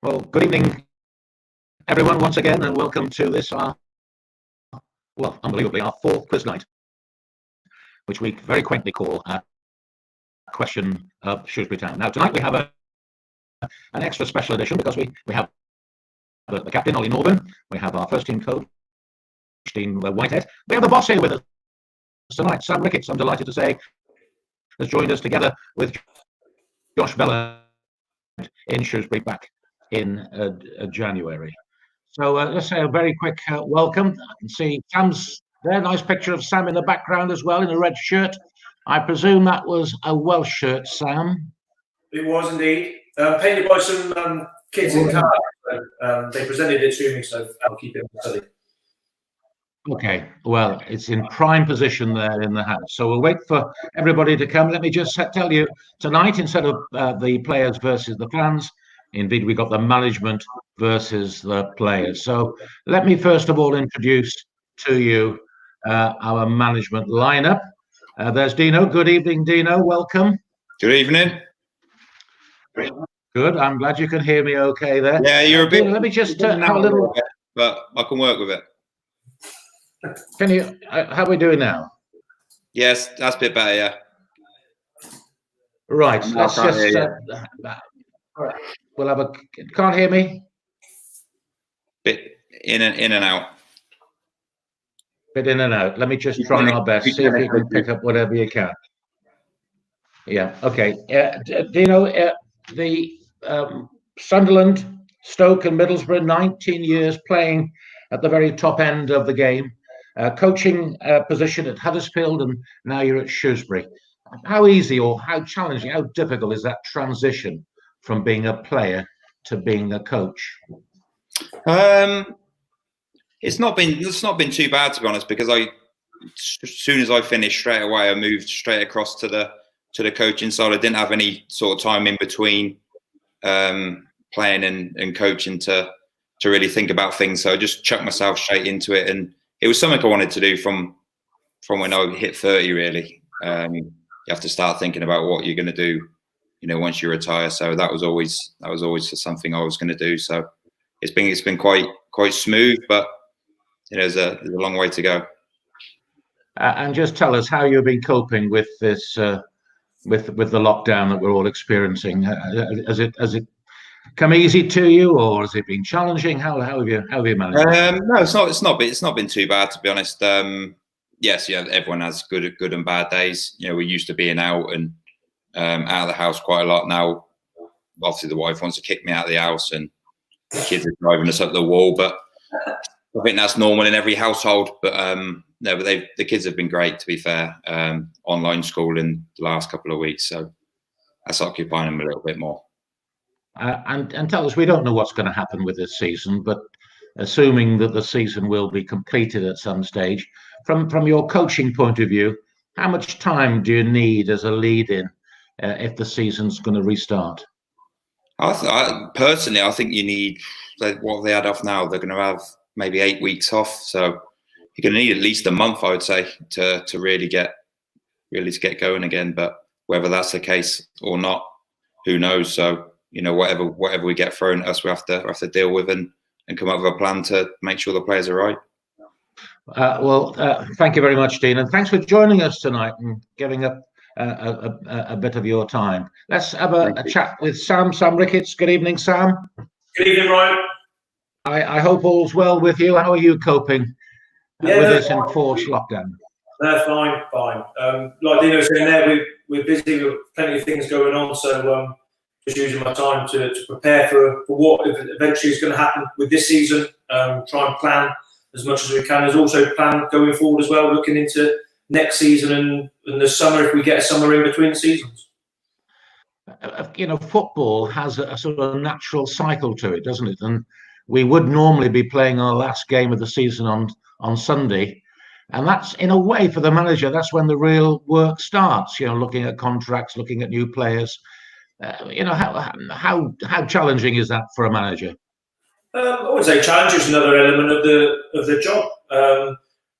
Well, good evening, everyone, once again, and welcome to this, unbelievably, our fourth quiz night, which we very quaintly call Question of Shrewsbury Town. Now, tonight we have an extra special edition because we have the captain, Ollie Norburn, we have our first team coach, Dean Whitehead, we have the boss here with us tonight, Sam Ricketts, I'm delighted to say, has joined us together with Josh Vela in Shrewsbury back in January. So let's say a very quick welcome. I can see Sam's there, nice picture of Sam in the background as well in a red shirt. I presume that was a Welsh shirt, Sam? It was indeed. Painted by some kids in Cardiff. They presented it to me, so I'll keep it in study. Okay, well, it's in prime position there in the house. So we'll wait for everybody to come. Let me just tell you, tonight, instead of the players versus the fans, indeed, we got the management versus the players. So let me first of all introduce to you our management lineup. There's Dino. Good evening, Dino. Welcome. Good evening. Good. I'm glad you can hear me okay there. Yeah, you're a bit. Dino, let me just have a little. But I can work with it. Can you? How are we doing now? Yes, that's a bit better. Yeah. Right. Let's just. All right. We'll have a. Can't hear me. Bit in and out. Bit in and out. Let me just try our best. See if you can pick up whatever you can. Yeah. Okay. Dino, the Sunderland, Stoke, and Middlesbrough, 19 years playing at the very top end of the game, coaching position at Huddersfield, and now you're at Shrewsbury. How easy or how challenging, how difficult is that transition from being a player to being a coach? It's not been too bad, to be honest, because as soon as I finished straight away, I moved straight across to the coaching side. I didn't have any sort of time in between playing and coaching to really think about things. So I just chucked myself straight into it, and it was something I wanted to do from when I hit 30. Really, you have to start thinking about what you're going to do, once you retire. So that was always something I was going to do. So it's been quite smooth, but there's a long way to go. And just tell us how you've been coping with this, with the lockdown that we're all experiencing. Has it come easy to you, or has it been challenging? How have you managed? No, it's not been too bad, to be honest. Yes, yeah, everyone has good and bad days. We're used to being out and out of the house quite a lot now. Obviously, the wife wants to kick me out of the house, and the kids are driving us up the wall. But I think that's normal in every household. But no, but the kids have been great, to be fair. Online school in the last couple of weeks, so that's occupying them a little bit more. And tell us, we don't know what's going to happen with this season, but assuming that the season will be completed at some stage, from your coaching point of view, how much time do you need as a lead-in if the season's going to restart? Personally, I think you need what they had off now. They're going to have maybe 8 weeks off, so you're going to need at least a month, I would say, to really get going again. But whether that's the case or not, who knows? So whatever we get thrown at us, we have to deal with and come up with a plan to make sure the players are right. Thank you very much, Dean, and thanks for joining us tonight and giving up a bit of your time. Let's have a chat with Sam Ricketts. Good evening, Sam. Good evening, Ryan. I hope all's well with you. How are you coping with this enforced lockdown? No, fine. Like Dino was saying there, we're busy with plenty of things going on, so just using my time to prepare for what eventually is going to happen with this season. Try and plan as much as we can. There's also plan going forward as well, looking into next season and the summer, if we get a summer in between seasons. Football has a sort of natural cycle to it, doesn't it? And we would normally be playing our last game of the season on Sunday. And that's, in a way, for the manager, that's when the real work starts, looking at contracts, looking at new players. How challenging is that for a manager? I would say challenge is another element of the job.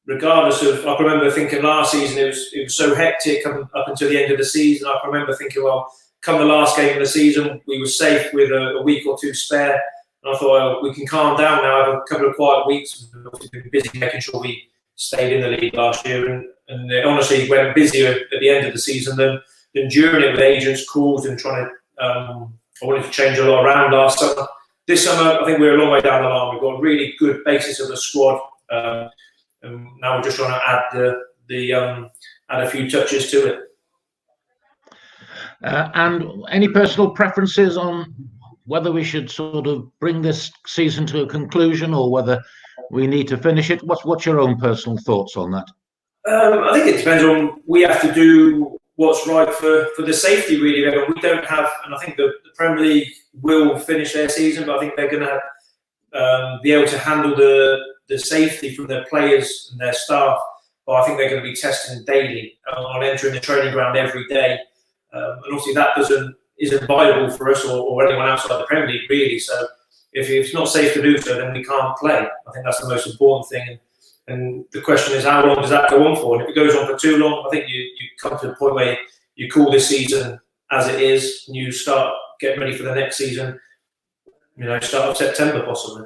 Regardless of, I can remember thinking last season it was so hectic up until the end of the season. I can remember thinking, well, come the last game of the season, we were safe with a week or two spare. And I thought, well, we can calm down now, have a couple of quiet weeks. We've been busy making sure we stayed in the league last year. And it honestly went busier at the end of the season than during it, with agents calls and trying to, I wanted to change a lot around last summer. This summer, I think we're a long way down the line. We've got a really good basis of the squad. And now we're just trying to add add a few touches to it. And any personal preferences on whether we should sort of bring this season to a conclusion or whether we need to finish it? What's your own personal thoughts on that? I think it depends on, we have to do what's right for the safety, really. We don't have, and I think the Premier League will finish their season, but I think they're going to be able to handle the safety from their players and their staff. But I think they're going to be testing daily on entering the training ground every day. And obviously that isn't viable for us or anyone outside the Premier League, really. So if it's not safe to do so, then we can't play. I think that's the most important thing. And the question is, how long does that go on for? And if it goes on for too long, I think you come to the point where you call this season as it is, and you start getting ready for the next season, start of September possibly.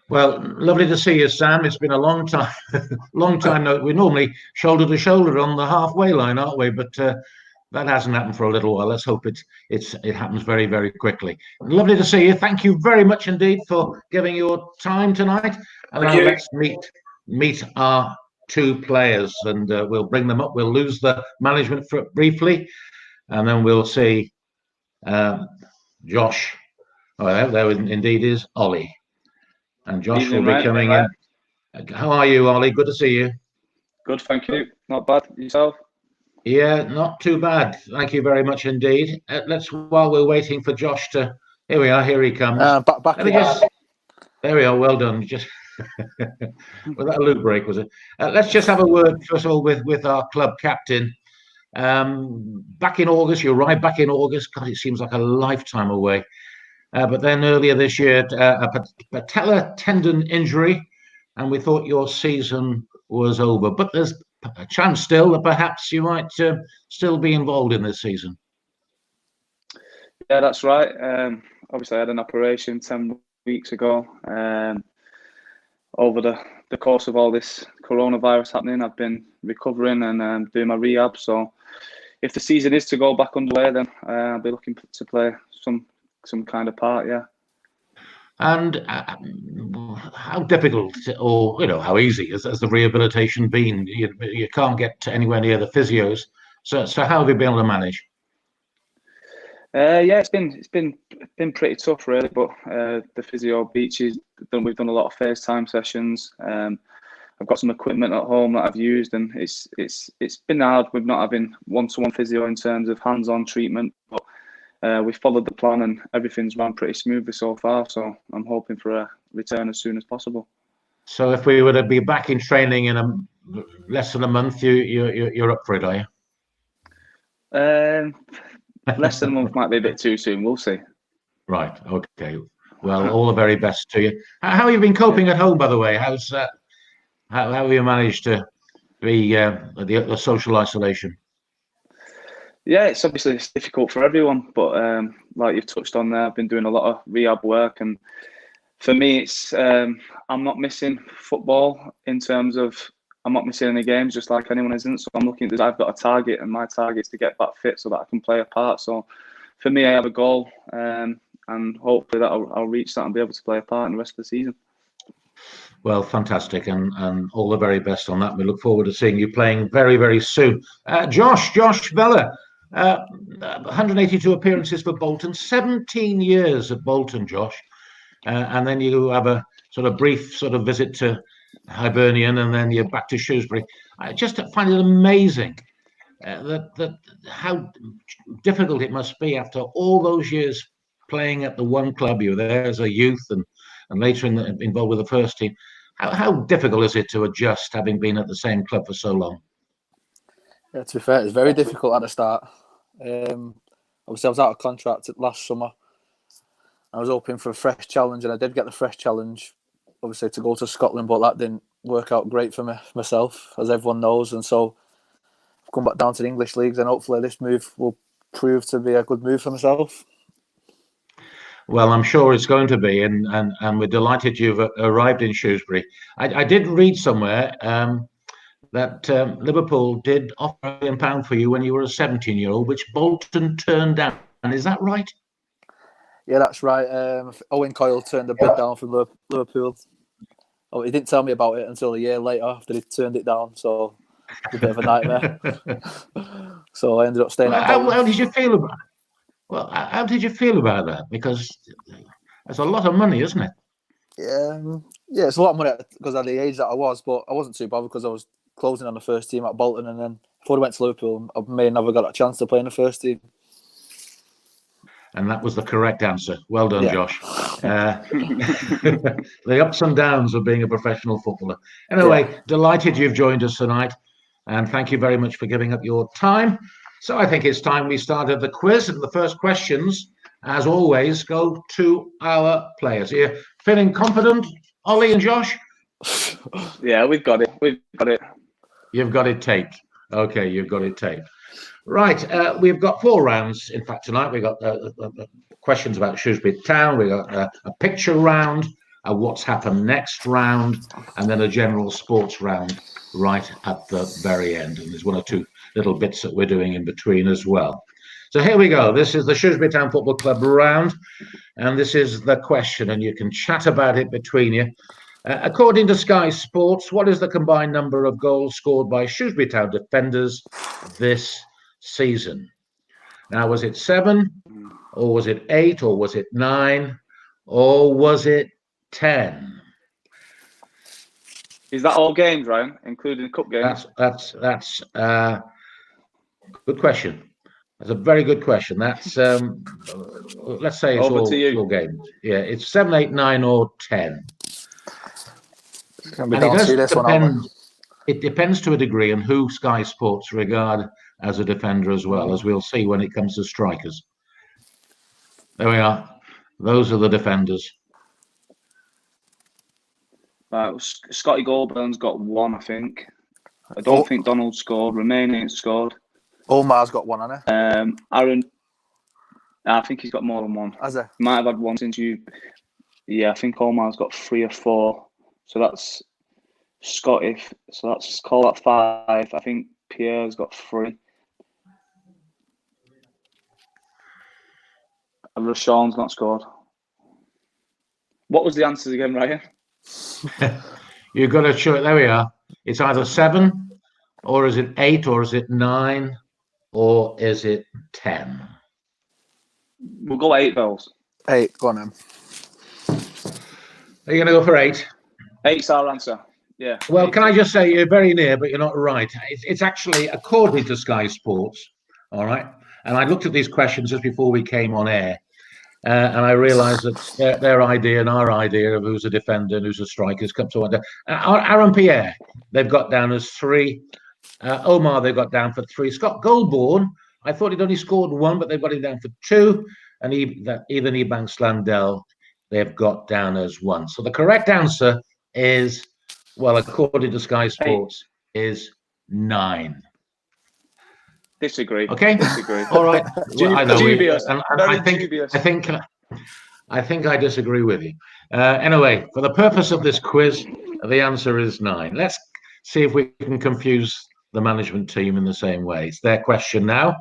Well, lovely to see you, Sam. It's been a long time. We're normally shoulder to shoulder on the halfway line, aren't we? But that hasn't happened for a little while. Let's hope it happens very, very quickly. Lovely to see you. Thank you very much indeed for giving your time tonight. And now let's meet our two players, and we'll bring them up. We'll lose the management briefly, and then we'll see Josh. Oh, there indeed is Ollie. And Josh will be coming in. How are you, Ollie? Good to see you. Good, thank you. Not bad. Yourself? Yeah, not too bad. Thank you very much indeed. While we're waiting for Josh to... Here we are. Here he comes. There we are. Well done. Just was that a loop break, was it? Let's just have a word, first of all, with our club captain. Back in August, you arrived back in August. God, it seems like a lifetime away. But then earlier this year, a patellar tendon injury, and we thought your season was over. But there's a chance still that perhaps you might still be involved in this season. Yeah, that's right. Obviously, I had an operation 10 weeks ago. Over the course of all this coronavirus happening, I've been recovering and doing my rehab. So if the season is to go back underway, then I'll be looking to play some kind of part, yeah. And how difficult, or how easy has the rehabilitation been? You can't get anywhere near the physios, so how have you been able to manage? Yeah, it's been pretty tough, really. But the physio beaches, we've done a lot of FaceTime sessions. I've got some equipment at home that I've used, and it's been hard with not having one-to-one physio in terms of hands-on treatment. But we've followed the plan and everything's run pretty smoothly so far, so I'm hoping for a return as soon as possible. So if we were to be back in training in less than a month, you're up for it, are you? Less than a month might be a bit too soon, we'll see. Right, okay. Well, all the very best to you. How have you been coping at home, by the way? How have you managed to be the social isolation? Yeah, it's obviously difficult for everyone, but like you've touched on there, I've been doing a lot of rehab work, and for me, it's I'm not missing football in terms of I'm not missing any games, just like anyone isn't. So I'm looking at I've got a target, and my target is to get back fit so that I can play a part. So for me, I have a goal, and hopefully that I'll reach that and be able to play a part in the rest of the season. Well, fantastic, and all the very best on that. We look forward to seeing you playing very, very soon. Josh Vela. 182 appearances for Bolton, 17 years at Bolton, Josh, and then you have a sort of brief sort of visit to Hibernian, and then you're back to Shrewsbury. I just find it amazing that how difficult it must be after all those years playing at the one club. You were there as a youth and later involved with the first team. How difficult is it to adjust, having been at the same club for so long? Yeah, to be fair, it's very difficult at the start. Obviously, I was out of contract last summer. I was hoping for a fresh challenge, and I did get the fresh challenge, obviously, to go to Scotland, but that didn't work out great for myself, as everyone knows. And so I've come back down to the English leagues, and hopefully this move will prove to be a good move for myself. Well, I'm sure it's going to be, and we're delighted you've arrived in Shrewsbury. I did read somewhere that Liverpool did offer £1 million for you when you were a 17-year-old, which Bolton turned down. Is that right? Yeah, that's right. Owen Coyle turned the bid down from Liverpool. Oh, he didn't tell me about it until a year later after he turned it down, so it's a bit of a nightmare. So I ended up staying at Bolton. How did you feel about it? Well, how did you feel about that? Because it's a lot of money, isn't it? Yeah, it's a lot of money because at the age that I was, but I wasn't too bothered because I was closing on the first team at Bolton, and then if I went to Liverpool, I may never got a chance to play in the first team. And that was the correct answer. Well done, Yeah. Josh. The ups and downs of being a professional footballer. Anyway, delighted you've joined us tonight, and thank you very much for giving up your time. So I think it's time we started the quiz, and the first questions, as always, go to our players. Are you feeling confident, Ollie and Josh? Yeah, we've got it. We've got it. You've got it taped. Okay, you've got it taped. Right, we've got 4 rounds. In fact, tonight we've got questions about Shrewsbury Town. We've got a picture round, a what's happened next round, and then a general sports round right at the very end. And there's 1 or 2 little bits that we're doing in between as well. So here we go. This is the Shrewsbury Town Football Club round, and this is the question, and you can chat about it between you. According to Sky Sports, what is the combined number of goals scored by Shrewsbury Town defenders this season? Now, was it 7, or was it 8, or was it 9, or was it 10? Is that all games, Ryan, including cup games? That's good question. That's a very good question. That's let's say it's all games. Yeah, it's 7, 8, 9, or 10. And it depends to a degree on who Sky Sports regard as a defender as well, as we'll see when it comes to strikers. There we are. Those are the defenders. Scotty Goldburn's got 1, I think. I don't think Donald scored. Remain ain't scored. Omar's got 1, hasn't he? Aaron, I think he's got more than 1. Has he? Might have had 1 since you. Yeah, I think Omar's got 3 or 4. So that's Scotty. So let's call that 5. I think Pierre's got 3. And Rashawn's not scored. What was the answers again, Ryan? You've got to show it. There we are. It's either 7, or is it 8, or is it 9, or is it 10? We'll go 8 goals. 8, go on then. Are you going to go for 8? 8's our answer. Yeah. Well, can I just say you're very near, but you're not right. It's actually according to Sky Sports. All right. And I looked at these questions just before we came on air. And I realised that their idea and our idea of who's a defender and who's a striker has come to one. Aaron Pierre, they've got down as 3. Omar, they've got down for 3. Scott Goldborn, I thought he'd only scored 1, but they've got him down for 2. And even Ebanks-Landell, they've got down as 1. So the correct answer is, well, according to Sky Sports, is 9. Disagree. Okay. Disagree. All right. I know. Dubious. I think I disagree with you. Anyway, for the purpose of this quiz, the answer is 9. Let's see if we can confuse the management team in the same way. It's their question now.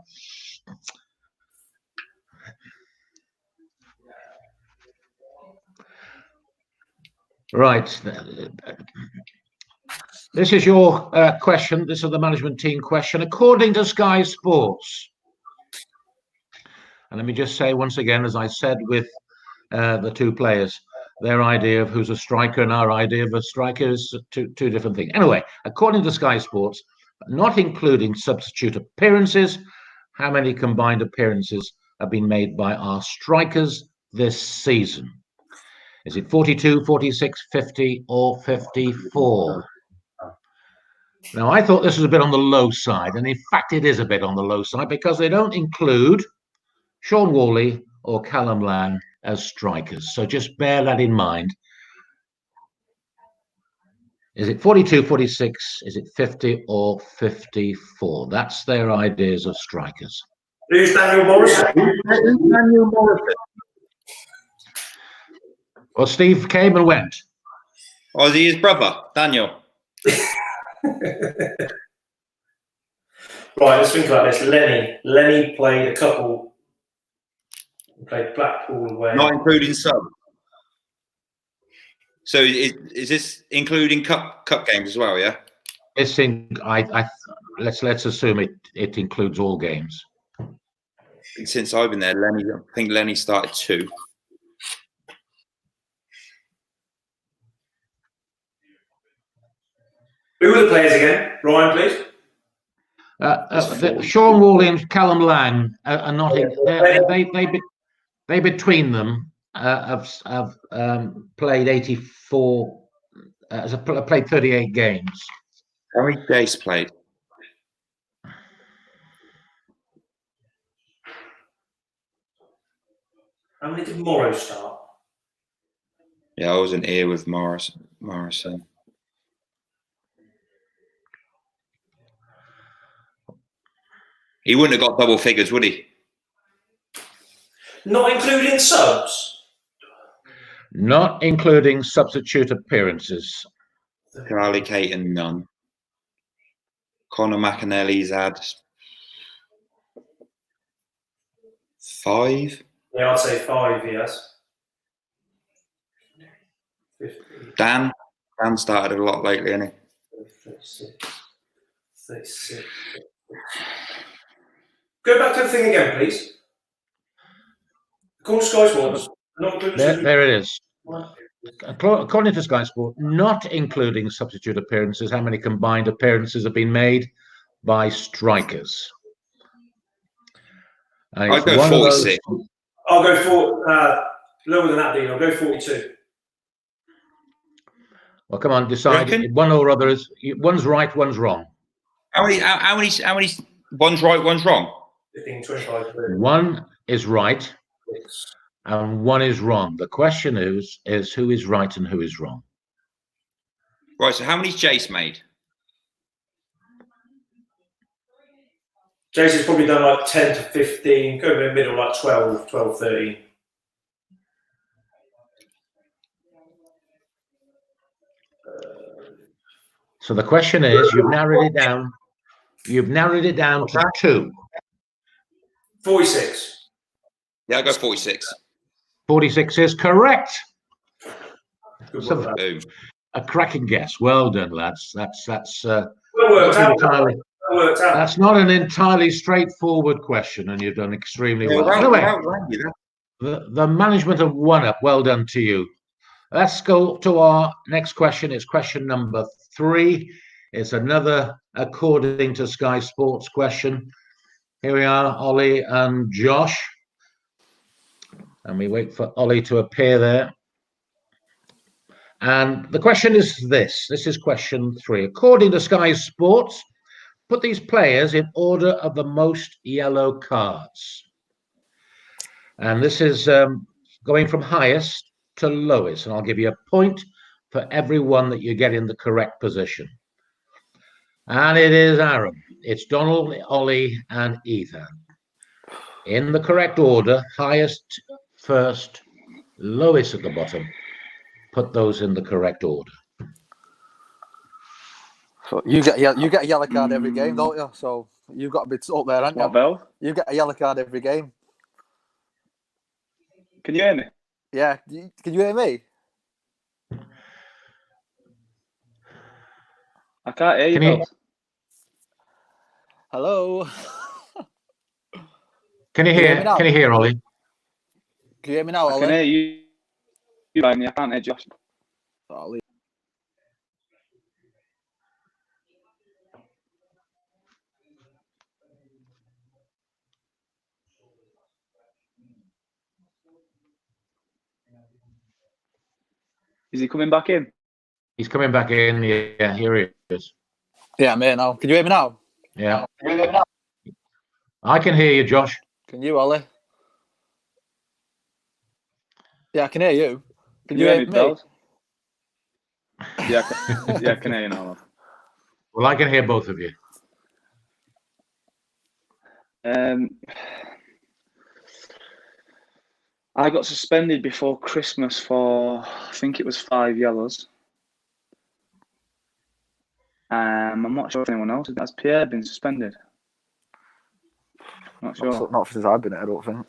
Right. This is your question. This is the management team question. According to Sky Sports, and let me just say once again, as I said with the 2 players, their idea of who's a striker and our idea of a striker is two different things. Anyway, according to Sky Sports, not including substitute appearances, how many combined appearances have been made by our strikers this season? Is it 42, 46, 50, or 54? Now, I thought this was a bit on the low side, and in fact, it is a bit on the low side because they don't include Sean Worley or Callum Lang as strikers. So just bear that in mind. Is it 42, 46? Is it 50 or 54? That's their ideas of strikers. Who's Daniel Morison? Daniel Morison. Well, Steve came and went. Or is he his brother, Daniel? Right, let's think about this. Lenny played a couple. He played Blackpool away. Not including sub. So is this including cup games as well? Yeah. Let's assume it includes all games. Since I've been there, I think Lenny started 2. Who were the players again? Ryan, please. Sean Wall and Callum Lang are not. They between them have played 84. Played 38 games. How many days played? How many did Morrow start? Yeah, I wasn't here with Morison. He wouldn't have got double figures, would he? Not including subs? Not including substitute appearances. Charlie Caton, none. Conor McAlely's had 5. Yeah, I'd say 5, yes. 50. Dan started a lot lately, hasn't he? 36. Go back to the thing again, please. Call Sky Sports. There it is. According to Sky Sport, not including substitute appearances, how many combined appearances have been made by strikers? I'd go 46. I'll go lower than that, Dean. I'll go 42. Well, come on, decide. One or other is one's right, one's wrong. How many? One's right, one's wrong. 15, 25, 30. One is right, and one is wrong. The question is who is right and who is wrong. Right. So how many's Jace made? Jason's probably done like 10 to 15. Go in the middle, like 12, 13. So the question is, you've narrowed it down. You've narrowed it down to 2. 46. Yeah, I'll go 46. 46 is correct. So, a cracking guess. Well done, lads. That's well worked out. That's not an entirely straightforward question, and you've done extremely well. Anyway, the management have won up. Well done to you. Let's go to our next question. It's question number 3. It's another according to Sky Sports question. Here we are, Ollie and Josh. And we wait for Ollie to appear there. And the question is this. This is question 3. According to Sky Sports, put these players in order of the most yellow cards. And this is going from highest to lowest. And I'll give you a point for every one that you get in the correct position. And it is Aaron. It's Donald, Ollie, and Ethan. In the correct order, highest first, lowest at the bottom. Put those in the correct order. So you get a yellow card every game, don't you? So you've got to be up there, haven't you? What, Bill? You get a yellow card every game. Can you hear me? Yeah. Can you hear me? I can't hear you, Bill. Hello. Can you hear? Can you hear, Ollie? Can you hear me now, Ollie? I can hear you. I can't hear Josh. Ollie. Is he coming back in? He's coming back in. Yeah, here he is. Yeah, I'm here now. Can you hear me now? Yeah. I can hear you, Josh. Can you, Ollie? Yeah, I can hear you. Can you hear me, Bill? Yeah, I can hear you now. Well, I can hear both of you. I got suspended before Christmas for, I think it was 5 yellows. I'm not sure if anyone else has Pierre been suspended. Not sure. Not since I've been here, I don't think.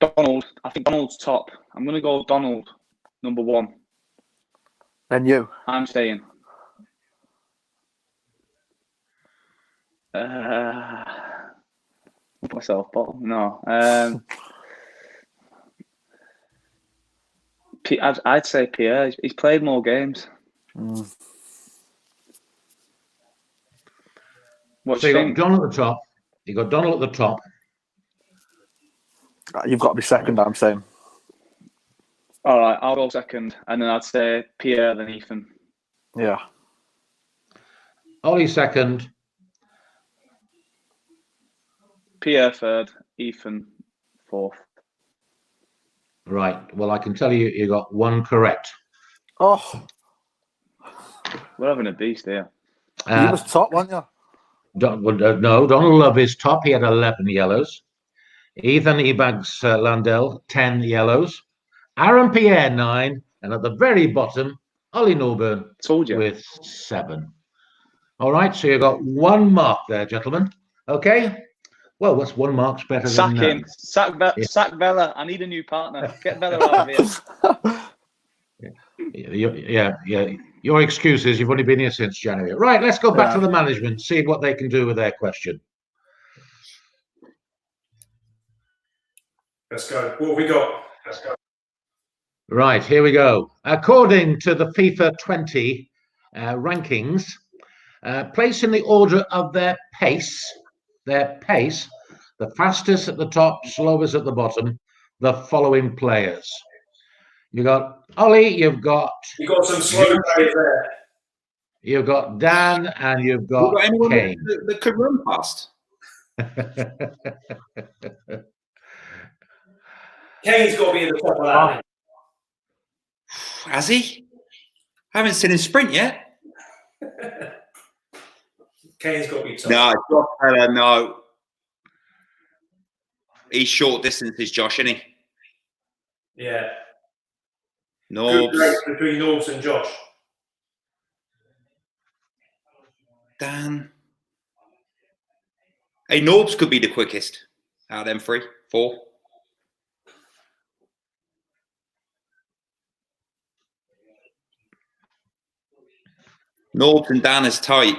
Donald. I think Donald's top. I'm going to go Donald, number 1. Then you. I'm saying. Myself, but no. I'd say Pierre. He's played more games. What So do you you think? got Donald at the top. You got Donald at the top. You've got to be second, I'm saying. All right, I'll go second, and then I'd say Pierre, then Ethan. Yeah. Ollie second. Pierre third, Ethan fourth. Right. Well, I can tell you, you got 1 correct. Oh, We're having a beast here. you was top, weren't you? No, Donald Love is top. He had 11 yellows. Ethan Ebanks-Landell, 10 yellows. Aaron Pierre, 9. And at the very bottom, Ollie Norburn Told you. with 7. All right, so you got 1 mark there, gentlemen. Okay. Well, what's 1 mark's better Sack than him. Sack Vela. I need a new partner. Get Vela out of here. Yeah. Your excuse is you've only been here since January. Right, let's go back to the management, see what they can do with their question. Let's go. What have we got? Let's go. Right, here we go. According to the FIFA 20 rankings, placed in the order of their pace, the fastest at the top, slowest at the bottom, the following players. You got Ollie, you've got some slow players there. You've got Dan, and you've got Kayne. that could run past. Kayne's got to be in the top of that. Has he? I haven't seen him sprint yet. Kayne's got to be top. No, no. He's short distances, Josh, isn't he? Yeah. Norbs. Good race between Norbs and Josh. Dan. Hey, Norbs could be the quickest out of them 3, 4. Norbs and Dan is tight.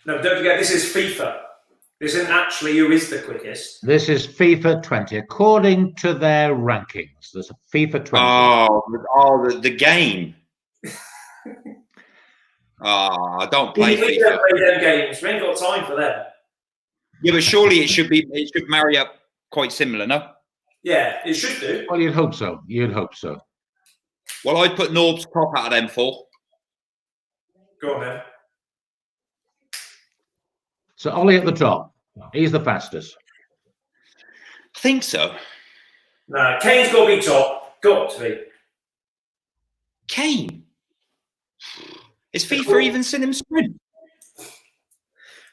No, don't forget, this is FIFA. This isn't actually who is the quickest. This is FIFA 20, according to their rankings. There's a FIFA 20. Oh, the game. I don't play We FIFA. don't play them games. We ain't got time for them. Yeah, but surely it should marry up quite similar, no? Yeah, it should do. Well, you'd hope so. You'd hope so. Well, I'd put Norb's top out of them 4. Go on then. So Ollie at the top. He's the fastest. I think so. No, Kayne's got to be top. Got to be. Kayne. Is FIFA even seen him sprint?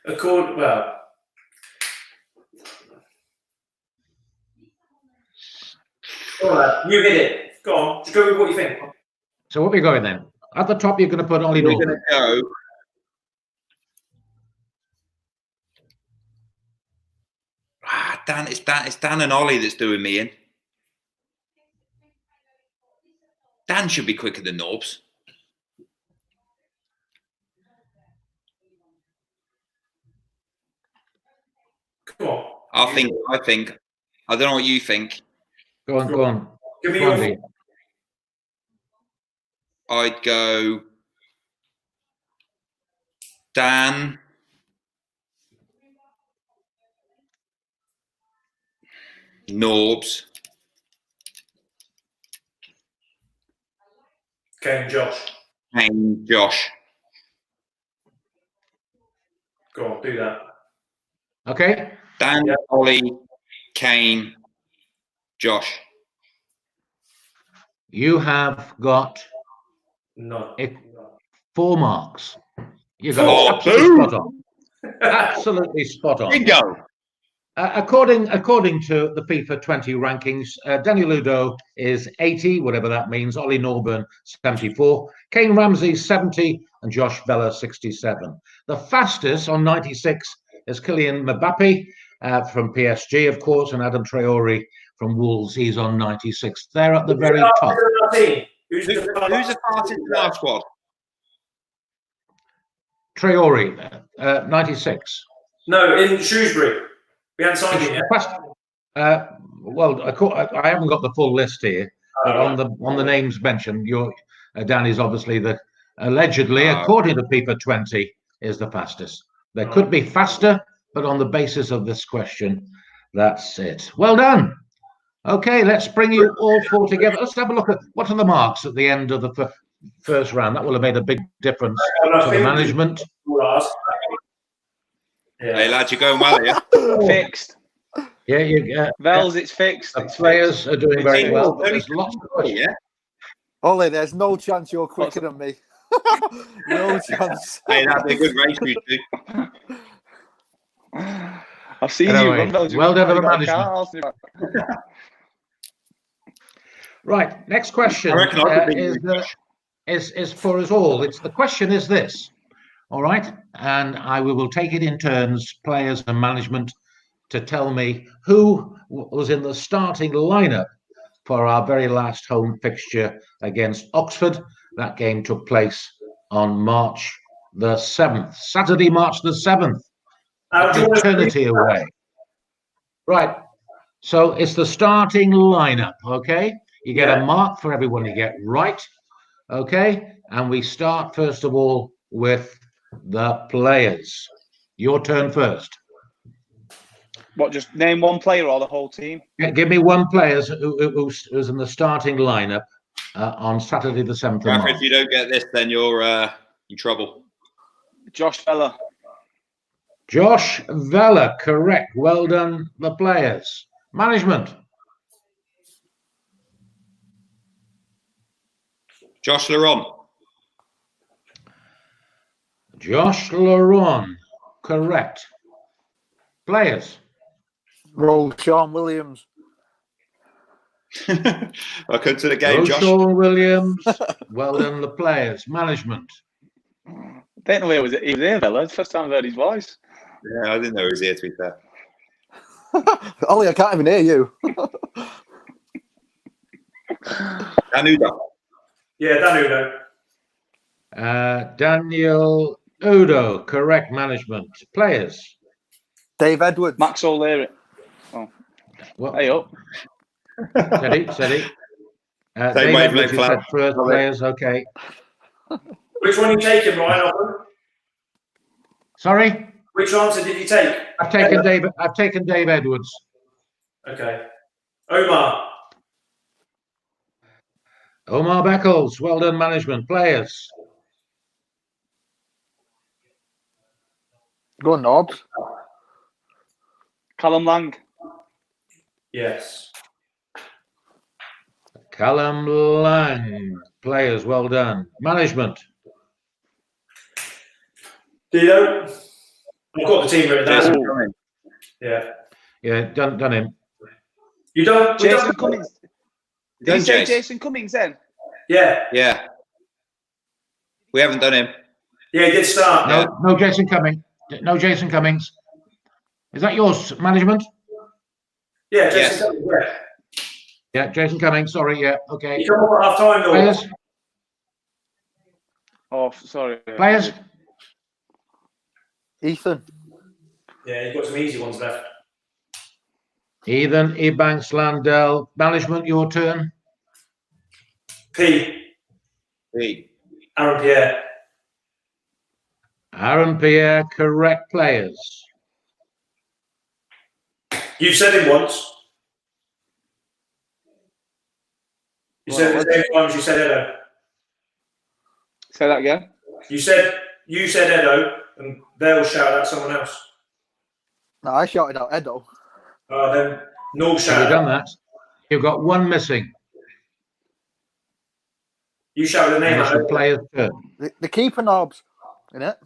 Well, all right, you hit it. Go on, just go with what you think. So what are we going then? At the top, you're going to put Ollie We're Norburn. going to go. Dan, it's Dan and Ollie that's doing me in. Dan should be quicker than Norbs. Come on. I think. I don't know what you think. Go on. Give me Go on, your. Lee. I'd go Dan, Norbs, Kayne, Josh. and Josh. Go on, do that. Okay. Dan, Yeah. Ollie, Kayne, Josh. You have got No. 4 marks. You got it absolutely spot on. Absolutely spot on. Bingo. According to the FIFA 20 rankings, Daniel Udoh is 80, whatever that means. Ollie Norburn 74, Kayne Ramsey 70, and Josh Vela 67. The fastest on 96 is Kylian Mbappe from PSG, of course, and Adam Traore from Wolves. He's on 96. They're at the very top. Who's the fastest in our squad? Traore, 96. No, in Shrewsbury. We haven't signed him yet. Well, I haven't got the full list here, but on the names mentioned, Danny's obviously allegedly, according to FIFA 20, is the fastest. There could be faster, but on the basis of this question, that's it. Well done. Okay, let's bring you all 4 together. Let's have a look at what are the marks at the end of the first round. That will have made a big difference to the management. Hey lads, you're going well here. Fixed. Yeah, Vels, it's fixed. The players are doing very well. There's lots of questions. Yeah. Ollie, there's no chance you're quicker than me. No chance. Hey, that'd be a good race, you two. I've seen Anyway, you run, Vels. well done to the management. Right, next question is for us all. The question is this, all right? And we will take it in turns, players and management, to tell me who was in the starting lineup for our very last home fixture against Oxford. That game took place on March the 7th, Saturday, March the 7th. Eternity away. Right, so it's the starting lineup, okay? You get a mark for everyone you get right, okay? And we start, first of all, with the players. Your turn first. What, just name one player or the whole team? Give me one player who's in the starting lineup on Saturday the 7th of March. If you don't get this, then you're in trouble. Josh Vela. Josh Vela, correct. Well done, the players. Management. Josh Laurent. Josh Laurent, correct. Players. Sean Williams. Welcome to the game, Josh. Sean Williams. Well done, the players. Management. I don't know where he was here, Vela. It's the first time I've heard his voice. Yeah, I didn't know he was here, to be fair. Ollie, I can't even hear you. Dan Udoh. Yeah, Dan Udoh. Daniel Udoh, correct. Management. Players. Dave Edwards. Max O'Leary. Oh. What? Hey up. Steady. Same wavelength, said first. Players, okay. Which one are you taking, Ryan? Sorry? Which answer did you take? I've taken Dave Edwards. Okay. Omar Beckles, well done, management. Players. Go on, Norbs. Callum Lang. Yes. Callum Lang. Players, well done. Management. Dio. I've got the team written down. Yeah, done him. You don't. Jason Cummings. Did you say Jace. Jason Cummings then? Yeah. We haven't done him. Yeah, he did start. No Jason Cummings. No Jason Cummings. Is that yours, management? Yeah, Jason Cummings, yeah. Yeah, Jason Cummings. Sorry, yeah, okay. You come on at half time, though. Players. Oh, sorry. Players. Ethan. Yeah, you've got some easy ones left. Ethan Ebanks-Landell. Management, your turn. P. Aaron Pierre. Aaron Pierre, correct. Players. You said him once. You said it the same time as you said Edo. Say that again. You said Edo, and they'll shout out someone else. No, I shouted out Edo. Then Norb Have shout you out. done that? You've got one missing. You shout the name It's out. the player's turn. The keeper knobs, innit?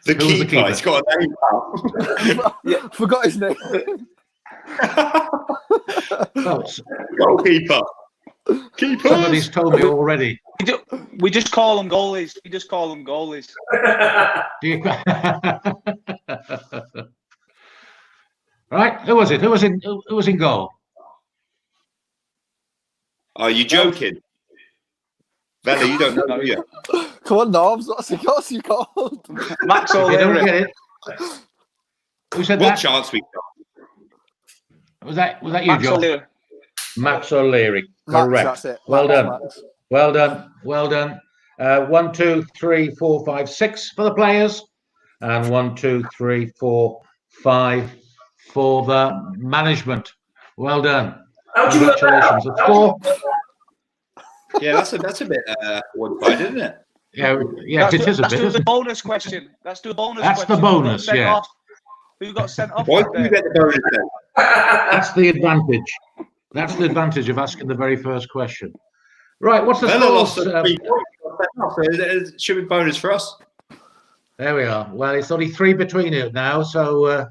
The Who was the keeper. keeper? He's got a name, pal. Forgot his name. Well, Goalkeeper. Keeper. somebody's told me already. We just call them goalies. We just call them goalies. Do you... Right, who was it? Who was in goal? Are you joking? Vela, you don't know, do you? Come on, Norbs. What's he called? Max If you don't O'Leary. get it. Who said What that? chance we got? Was that you, Max John? O'Leary. Max O'Leary. Max, Correct. that's it. Well Max, done. Max. Well done. Well done. 1, 2, 3, 4, 5, 6 for the players, and 1, 2, 3, 4, 5 for the management. Well done. How'd you work that Congratulations. out? The score. Yeah, that's a bit one-sided, isn't it? Yeah, Let's it is a let's bit. do Isn't the it? bonus question. Let's do a bonus That's the question. Who got bonus, sent yeah. off? Who got sent off? Why that do you day? get the bonus then? That's the advantage. That's the advantage of asking the very first question. Right, what's the Vela lost scores? 3 points. So it should be bonus for us. There we are. Well, it's only 3 between you now, so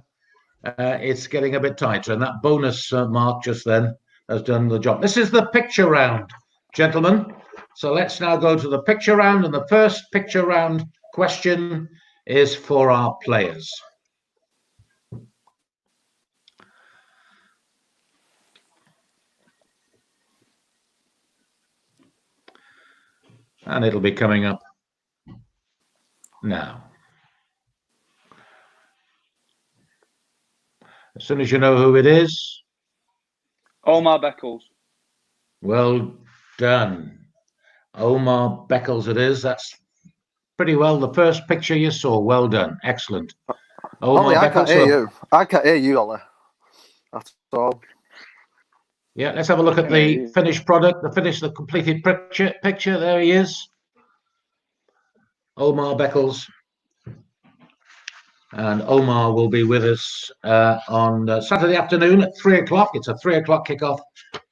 it's getting a bit tighter. And that bonus mark just then has done the job. This is the picture round, gentlemen. So let's now go to the picture round. And the first picture round question is for our players. And it'll be coming up now. As soon as you know who it is, Omar Beckles. well done. Omar Beckles it is. That's pretty well the first picture you saw. Well done. Excellent. Ollie, I can't hear so- you. I can't hear you, Ollie. That's all. Yeah, let's have a look at the finished product, the completed picture. There he is. Omar Beckles. And Omar will be with us on Saturday afternoon at 3 o'clock. It's a 3 o'clock kickoff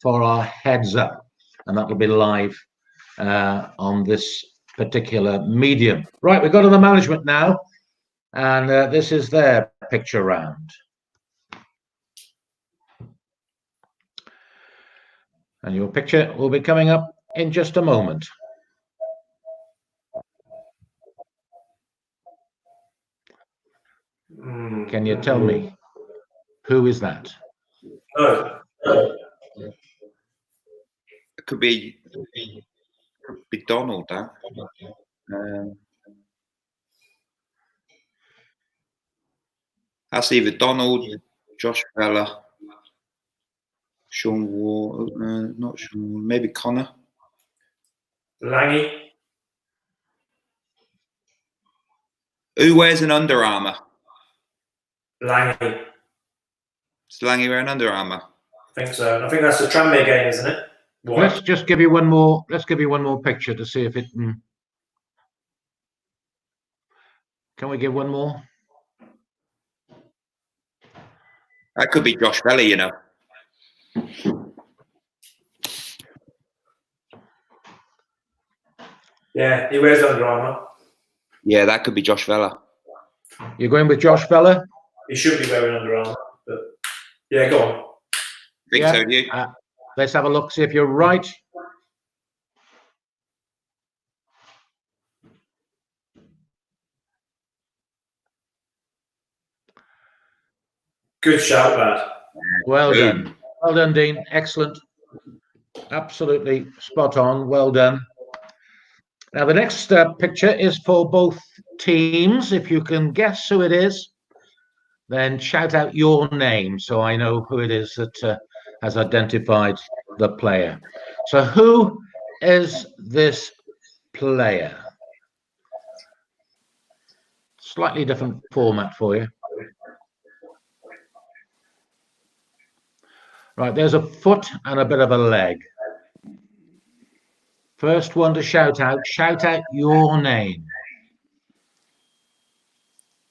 for our Heads Up. And that'll be live on this particular medium. Right, we go to the management now. And this is their picture round. And your picture will be coming up in just a moment. Can you tell me who is that? Oh. It could be Donald, that. That's either Donald, Josh Vela, Sean Ward, not Sean, maybe Conor. Langy. Who wears an Under Armour? Langy. Is Langy wearing Under Armour? I think so. I think that's the Tranmere game, isn't it? What? Let's just give you one more. Let's give you one more picture to see if it. Can we give one more? That could be Josh Vela, you know. Yeah, he wears Under Armour. Yeah, that could be Josh Vela. You're going with Josh Vela? He should be wearing Under Armour. But yeah, go on. I think so, do you? Let's have a look, see if you're right. Good shout, lad. Well done. Well done, Dean. Excellent. Absolutely spot on. Well done. Now, the next picture is for both teams. If you can guess who it is, then shout out your name so I know who it is that has identified the player. So who is this player? Slightly different format for you. Right, there's a foot and a bit of a leg. First one to shout out your name.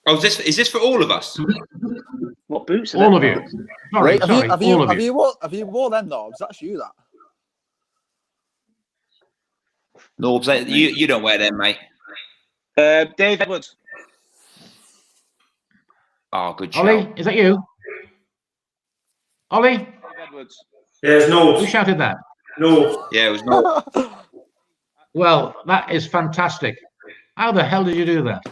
Oh, is this for all of us? What boots are All they? of you. Sorry, Wait, all of you. have you wore them knobs? That's you, that. Norbs, you don't wear them, mate. Dave Edwards. Oh, good Ollie, shout. is that you? Ollie? Dave Edwards. Yeah, it's Who Norbs. shouted that? Norbs. Yeah, it was Norbs. Well, that is fantastic. How the hell did you do that?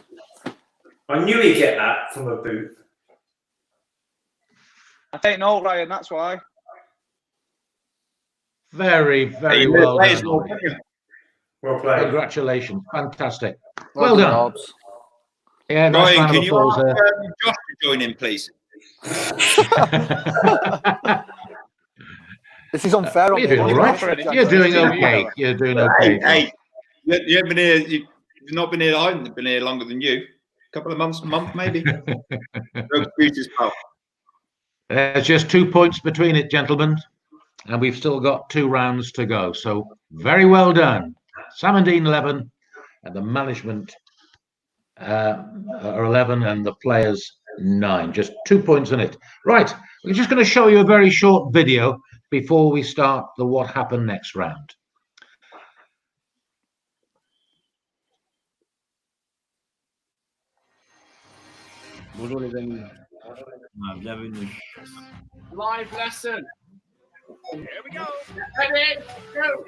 I knew he'd get that from a boot. I take note, Ryan. That's why. Very, very well done, Ollie. Well played. Congratulations. Fantastic. Well Well done, done. Yeah, nice Ryan, round can of you applause ask there. Josh to join in, please? This is unfair on You're me. doing all right. You're doing okay. You're doing okay. Hey, you haven't been here. You've not been here. I haven't been here longer than you. A couple of months, maybe. No excuses, pal. There's just 2 points between it, gentlemen, and we've still got 2 rounds to go. So very well done. Sam and Dean 11, and the management are 11, and the players 9. Just 2 points in it. Right, we're just going to show you a very short video before we start the What Happened Next round. Bonjour les amis. Bienvenue. Live lesson. Here we go. Ready? Go.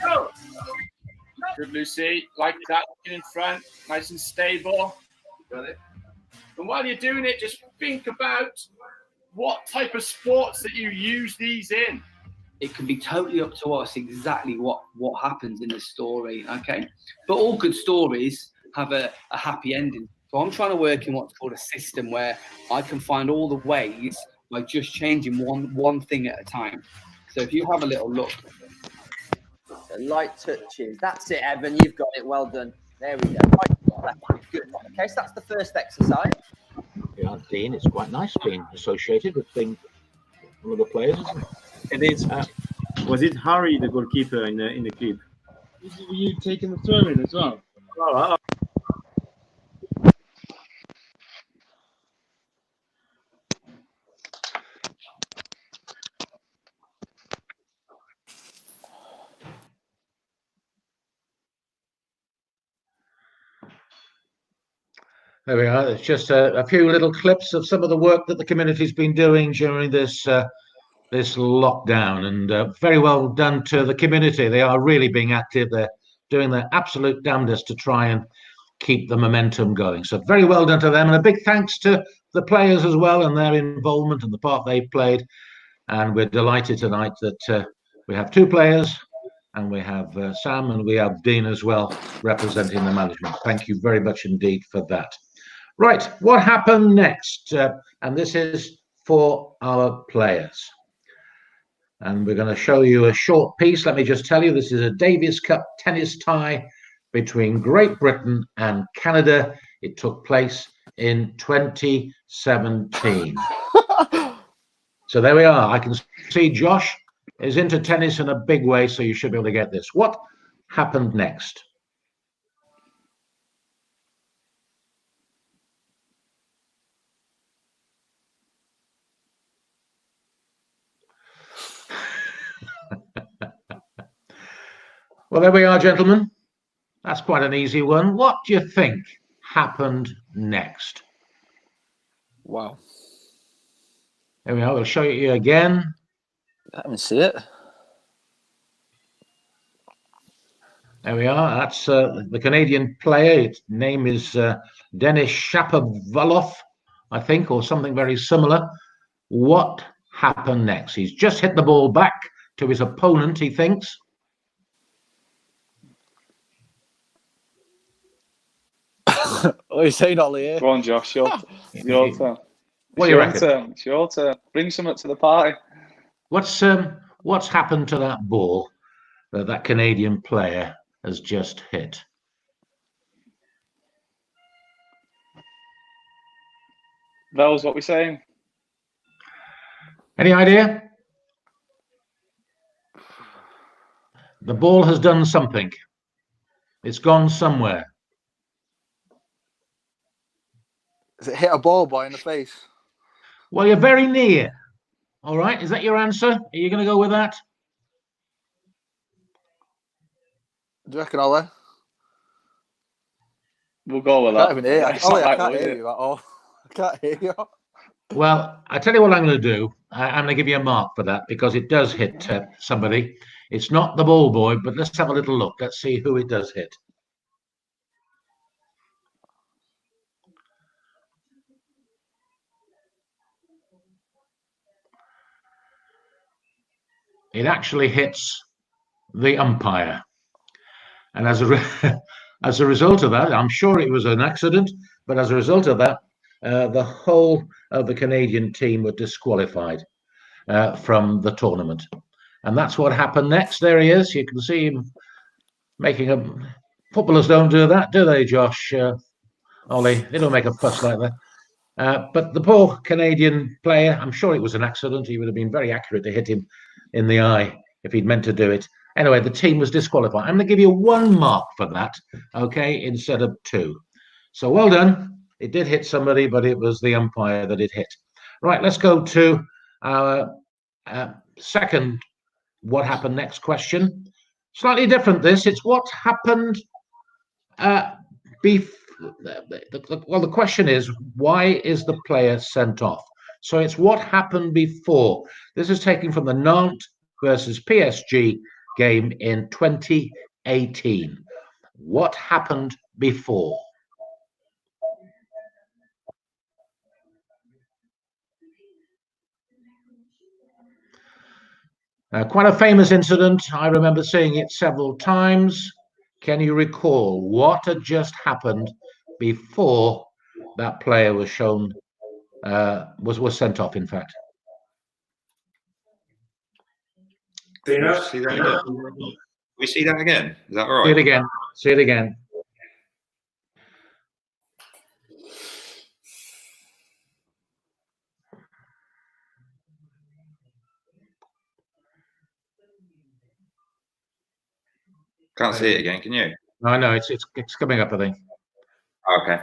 Go. Good, Lucy. Like that. Looking in front. Nice and stable. Got it. And while you're doing it, just think about what type of sports that you use these in. It can be totally up to us exactly what happens in the story, okay? But all good stories have a happy ending. So I'm trying to work in what's called a system where I can find all the ways by just changing one thing at a time. So if you have a little look. Light touches. That's it, Evan. You've got it. Well done. There we go. Right, left. Good. Okay, so that's the first exercise. Yeah, Dean, it's quite nice being associated with one of the players, isn't it? It is. Was it Harry, the goalkeeper, in the clip? Were you taking the throw in as well? Oh, There we are. It's just a few little clips of some of the work that the community's been doing during this lockdown, and very well done to the community. They are really being active. They're doing their absolute damnedest to try and keep the momentum going. So very well done to them, and a big thanks to the players as well and their involvement and the part they played. And we're delighted tonight that we have 2 players, and we have Sam and we have Dean as well representing the management. Thank you very much indeed for that. Right, what happened next? And this is for our players. And we're going to show you a short piece. Let me just tell you, this is a Davis Cup tennis tie between Great Britain and Canada. It took place in 2017. So there we are. I can see Josh is into tennis in a big way, so you should be able to get this. What happened next? Well, there we are, gentlemen. That's quite an easy one. What do you think happened next? Wow. There we are. We'll show you again. Let me see it. There we are. That's the Canadian player. Its name is Denis Shapovalov, I think, or something very similar. What happened next? He's just hit the ball back to his opponent, he thinks. What are you saying, Ollie? Here? Go on, Josh. Your turn. What do you reckon? It's your turn. Bring something to the party. What's happened to that ball that that Canadian player has just hit? That was what we're saying. Any idea? The ball has done something. It's gone somewhere. Has it hit a ball boy in the face? Well, you're very near. All right. Is that your answer? Are you going to go with that? Do you reckon, Ollie? We'll go with I that. can't even hear. It's Ollie, not I right, can't though, is hear it? you at all. I can't hear you. Well, I tell you what I'm going to do. I'm going to give you a mark for that because it does hit somebody. It's not the ball boy, but let's have a little look. Let's see who it does hit. It actually hits the umpire. And as a result of that, I'm sure it was an accident, but as a result of that, the whole of the Canadian team were disqualified from the tournament. And that's what happened next. There he is. You can see him making a... Footballers don't do that, do they, Josh? Ollie, they don't make a fuss like that. But the poor Canadian player, I'm sure it was an accident. He would have been very accurate to hit him in the eye if he'd meant to do it. Anyway, the team was disqualified. I'm going to give you 1 mark for that, okay, instead of 2. So well done. It did hit somebody, but it was the umpire that it hit. Right, let's go to our second what happened next question. Slightly different this. It's what happened before. Well, the question is, why is the player sent off? So it's what happened before. This is taken from the Nantes versus PSG game in 2018. What happened before? Quite a famous incident. I remember seeing it several times. Can you recall what had just happened before that player was shown, was sent off, in fact? Do you know? See that again? We see that again? Is that all right? See it again. See it again. Can't see it again, can you? No, it's coming up, I think. Okay.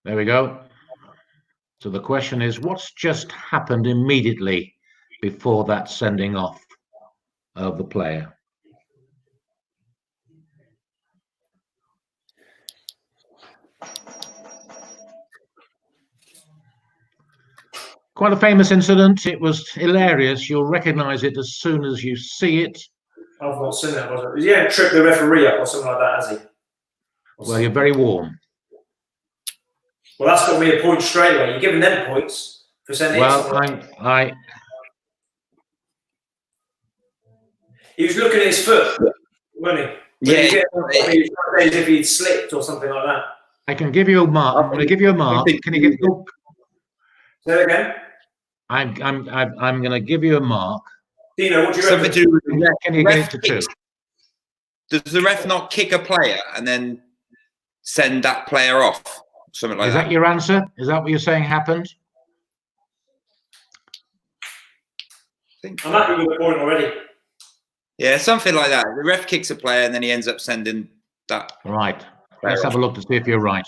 There we go. So the question is, what's just happened immediately before that sending off of the player? Quite a famous incident. It was hilarious. You'll recognise it as soon as you see it. I've not seen that, was it? He hadn't tripped the referee up or something like that, has he? Well, you're very warm. Well, that's got me a point straight away. You're giving them points for sending it. He was looking at his foot, wasn't he? Yeah. He was as if he'd slipped or something like that. I can give you a mark. I'm going to give you a mark. Can you get? Say that again. I'm going to give you a mark. Dino, what do you Something reckon? to do with Can you get it to 2? Does the ref not kick a player and then send that player off? Something like that. Is that your answer? Is that what you're saying happened? I'm happy with the point already. Yeah, something like that. The ref kicks a player and then he ends up sending that. Right. Let's have a look to see if you're right.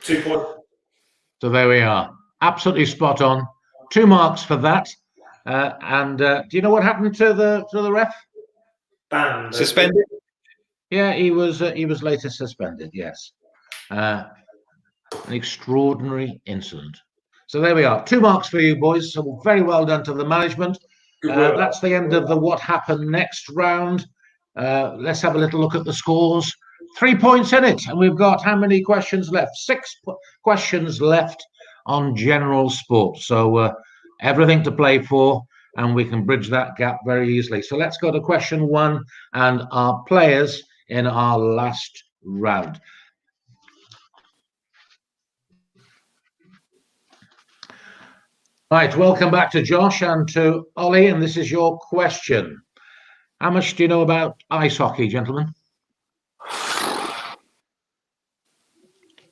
.2 points. So there we are. Absolutely spot on. 2 marks for that. Do you know what happened to the ref? Banned. Suspended? Yeah, he was later suspended. Yes. An extraordinary incident. So there we are. 2 marks for you boys. So very well done to the management. That's the end of the what happened next round. Let's have a little look at the scores. 3 points in it, and we've got how many questions left? 6 questions left on general sport. So everything to play for, and we can bridge that gap very easily. So let's go to question 1 and our players in our last round. Right, welcome back to Josh and to Ollie, and this is your question. How much do you know about ice hockey, gentlemen?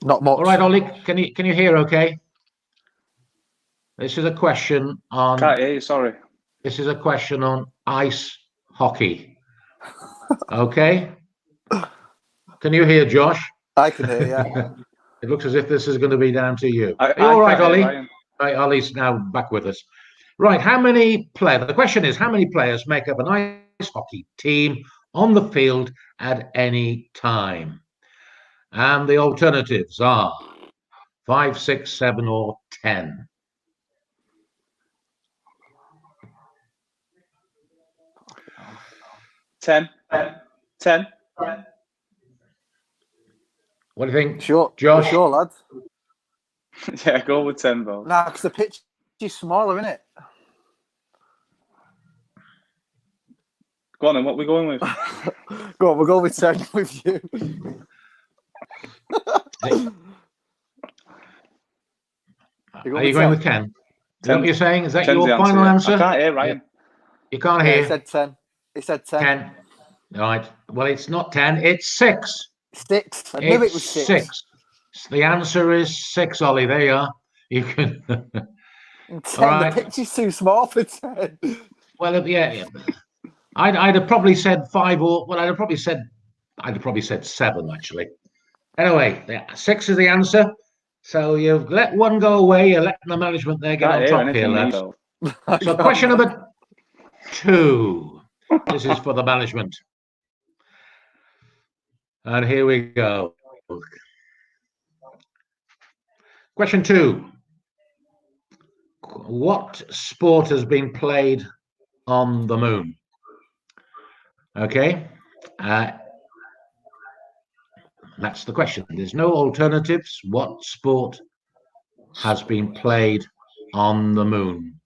Not much. All right, Ollie, can you hear okay? This is a question on... Can't hear you, sorry. This is a question on ice hockey. Okay? Can you hear Josh? I can hear, yeah. It looks as if this is going to be down to you. I Are you all right, can't hear Ollie? Ryan. Right, Ollie's now back with us. Right, the question is, how many players make up an ice hockey team on the field at any time? And the alternatives are 5, 6, 7, or 10. Ten. What do you think? Sure, Josh? Sure, lad. Yeah, go with 10, though. Nah, because the pitch is smaller, isn't it? Go on then, what are we going with? Go on, we'll go with 10 with you. Are you going with 10? Is that what you're saying? Is that your final answer? I can't hear Ryan. You can't Yeah, hear? he said 10. He said 10. 10. All right. Well, it's not 10. It's 6. 6. I knew it was 6. The answer is 6, Ollie. There you are. You can. 10, right. The pitch is too small for 10. Well, yeah. I'd have probably said 5 or well, I'd have probably said 7 actually. Anyway, 6 is the answer. So you've let one go away. You're letting the management there get on top here, lads. So question number 2. This is for the management. And here we go. Question 2. What sport has been played on the moon? Okay. That's the question. There's no alternatives. What sport has been played on the moon?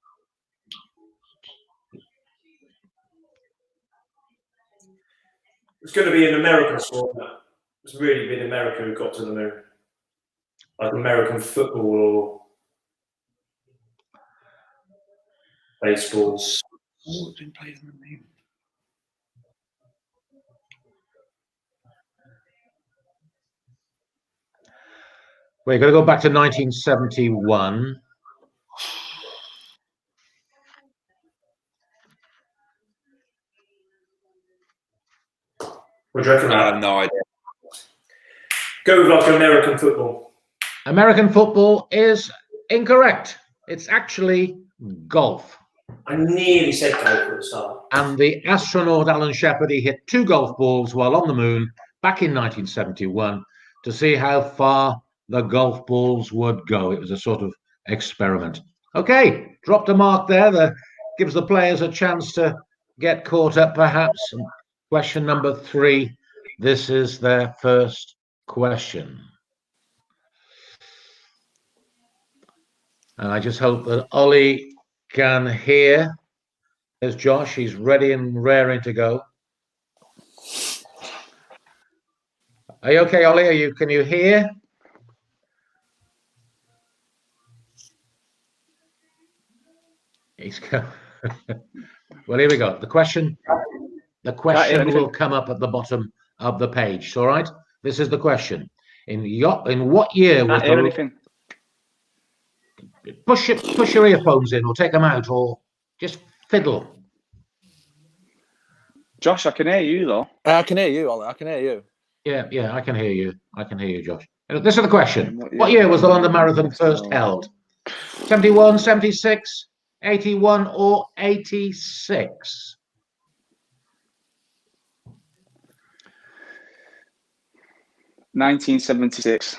It's going to be an American sport now. It's really been America who got to the moon. Like American football or baseball. What's been played on the moon? We're going to go back to 1971. What do you reckon? I have no idea. Go with like American football. American football is incorrect. It's actually golf. I nearly said golf at the start. And the astronaut Alan Shepard, he hit 2 golf balls while on the moon back in 1971 to see how far the golf balls would go. It was a sort of experiment. Okay, dropped a mark there. That gives the players a chance to get caught up, perhaps. And question number 3. This is their first question. And I just hope that Ollie can hear. There's Josh. He's ready and raring to go. Are you okay, Ollie? Can you hear? He's well, here we go. The question will come up at the bottom of the page. All right. This is the question. In what year was the push your earphones in, or take them out, or just fiddle. Josh, I can hear you though. I can hear you, Ollie. I can hear you. Yeah, I can hear you. I can hear you, Josh. This is the question. What year was the London Marathon first held? 71, 76, 81, or 86? $1976.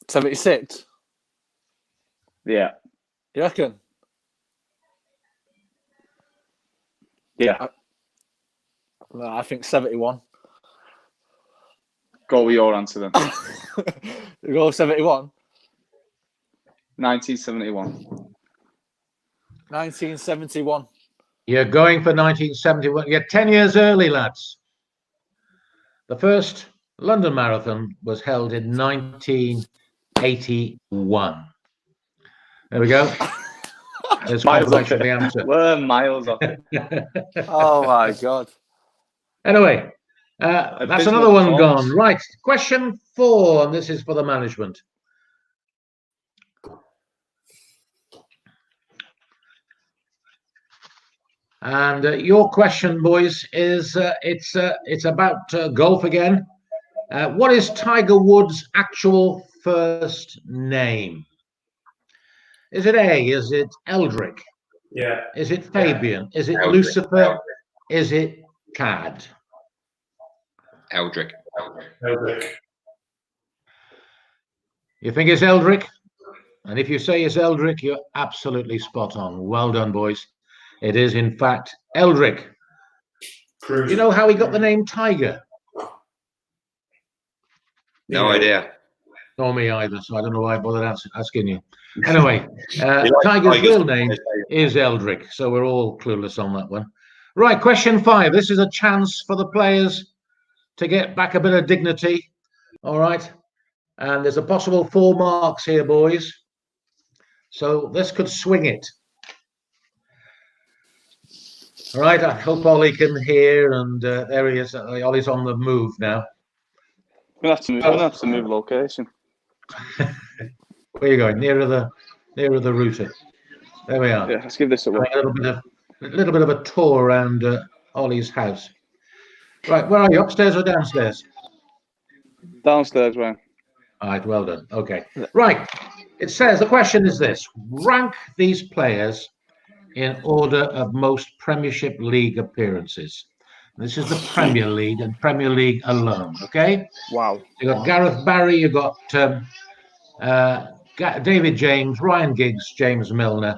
76? Yeah. You reckon? Yeah. No, I think 71. Go with your answer then. You go 71? 1971. 1971. You're going for 1971. You're 10 years early, lads. The first London Marathon was held in 1981. There we go. There's Miles off confirmation of the it. answer. We're miles off it. Oh my God. Anyway, that's Abysmal another one performance. gone. Right, question 4, and this is for the management. And your question, boys, is it's about golf again. What is Tiger Woods' actual first name? Is it A? Is it Eldrick? Yeah. Is it Fabian? Is it Eldrick. Lucifer? Is it Cad? Eldrick. Eldrick. You think it's Eldrick? And if you say it's Eldrick, you're absolutely spot on. Well done, boys. It is, in fact, Eldrick. Cruising. You know how he got the name Tiger? No idea. Nor me either, so I don't know why I bothered asking you. Anyway, Tiger's Tigers. real name is Eldrick, so we're all clueless on that one. Right, question 5. This is a chance for the players to get back a bit of dignity. All right. And there's a possible 4 marks here, boys. So this could swing it. All right, I hope Ollie can hear, and there he is. Ollie's on the move now. We're gonna have to move location. Where are you going? Nearer the router. There we are. Yeah, let's give this a Having whirl. a little bit of a tour around Ollie's house. Right, where are you? Upstairs or downstairs? Downstairs, Wayne. All right, well done. Okay. Right. It says the question is this: rank these players in order of most Premiership League appearances. This is the Premier League and Premier League alone. Okay. Wow. You got Gareth Barry. You got David James, Ryan Giggs, James Milner.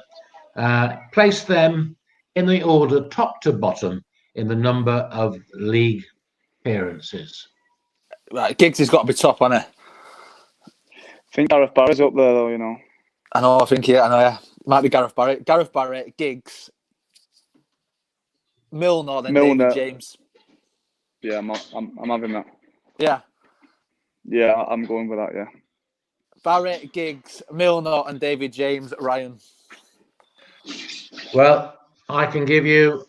Place them in the order top to bottom in the number of league appearances. Right, Giggs has got to be top, hasn't he? I think Gareth Barry's up there, though, you know. I know, yeah. Might be Gareth Barry. Gareth Barry, Giggs, Milner, then Milner. David James. Yeah, I'm having that. Yeah. Yeah, I'm going with that, yeah. Barry, Giggs, Milner, and David James, Ryan. Well, I can give you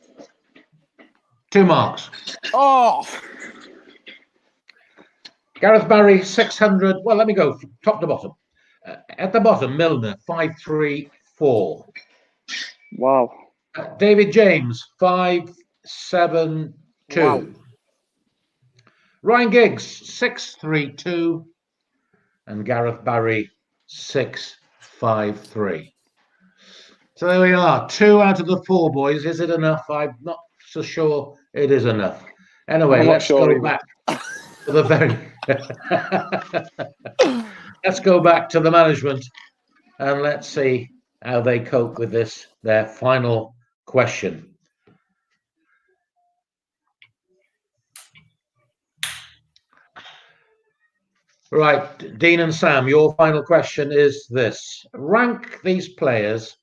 2 marks. Oh! Gareth Barry, 600. Well, let me go from top to bottom. At the bottom, Milner, 534. Wow. David James, 572. Wow. Ryan Giggs, 632. And Gareth Barry, 653. So there we are. 2 out of the 4, boys. Is it enough? I'm not so sure it is enough. Anyway, let's go back to the very... Let's go back to the management and let's see how they cope with this, their final question. Right, Dean and Sam, your final question is this. Rank these players